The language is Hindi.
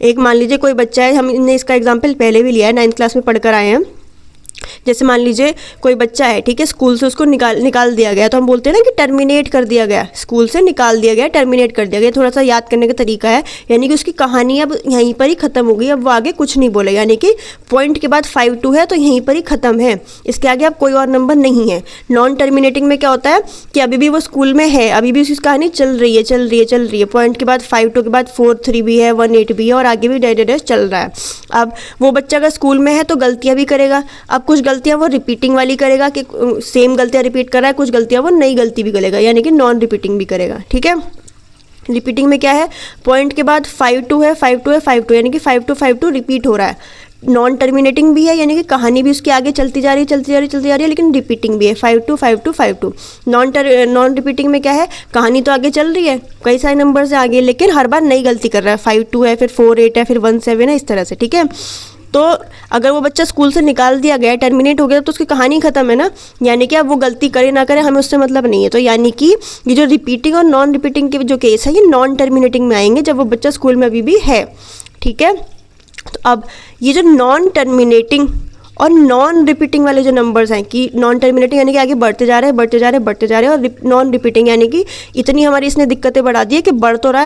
एक मान लीजिए कोई बच्चा है, हमने इसका एग्जाम्पल पहले भी लिया है, 9th क्लास में पढ़कर आए हैं। जैसे मान लीजिए कोई बच्चा है, ठीक है, स्कूल से उसको निकाल दिया गया, तो हम बोलते हैं ना कि टर्मिनेट कर दिया गया, स्कूल से निकाल दिया गया, टर्मिनेट कर दिया गया। थोड़ा सा याद करने का तरीका है, यानी कि उसकी कहानी अब यहीं पर ही ख़त्म हो गई, अब वो आगे कुछ नहीं बोले, यानी कि पॉइंट के बाद 5-2 है तो यहीं पर ही ख़त्म है, इसके आगे अब कोई और नंबर नहीं है। नॉन टर्मिनेटिंग में क्या होता है कि अभी भी वो स्कूल में है, अभी भी उसकी कहानी चल रही है, पॉइंट के बाद 5-2 के बाद 4-3 भी है, 1-8 भी है और आगे भी डैश चल रहा है। अब वो बच्चा अगर स्कूल में है तो गलतियाँ भी करेगा, अब कुछ गलतियाँ वो रिपीटिंग वाली करेगा कि सेम गलतियाँ रिपीट कर रहा है, कुछ गलतियाँ वो नई गलती भी करेगा, यानी कि नॉन रिपीटिंग भी करेगा, ठीक है। रिपीटिंग में क्या है, पॉइंट के बाद 5-2 है, 5-2 यानी कि 5-2 रिपीट हो रहा है। नॉन टर्मिनेटिंग भी है, यानी कि कहानी भी उसकी आगे चलती जा रही है, लेकिन रिपीटिंग भी है, 5-2 नॉन रिपीटिंग में क्या है, कहानी तो आगे चल रही है, कई सारे नंबर से आगे, लेकिन हर बार नई गलती कर रहा है, 5-2 है, फिर 4-8 है, फिर 1-7 है, इस तरह से, ठीक है। तो अगर वो बच्चा स्कूल से निकाल दिया गया, टर्मिनेट हो गया, तो उसकी कहानी ख़त्म है ना, यानी कि अब वो गलती करे ना करे हमें उससे मतलब नहीं है। तो यानी कि ये जो रिपीटिंग और नॉन रिपीटिंग के जो केस है, ये नॉन टर्मिनेटिंग में आएंगे जब वो बच्चा स्कूल में अभी भी है, ठीक है। तो अब ये जो नॉन टर्मिनेटिंग और नॉन रिपीटिंग वाले जो नंबर्स हैं, कि नॉन टर्मिनेटिंग यानी कि आगे बढ़ते जा रहे हैं, और नॉन रिपीटिंग यानी कि इतनी हमारी इसने दिक्कतें बढ़ा दी है कि बढ़ तो रहा है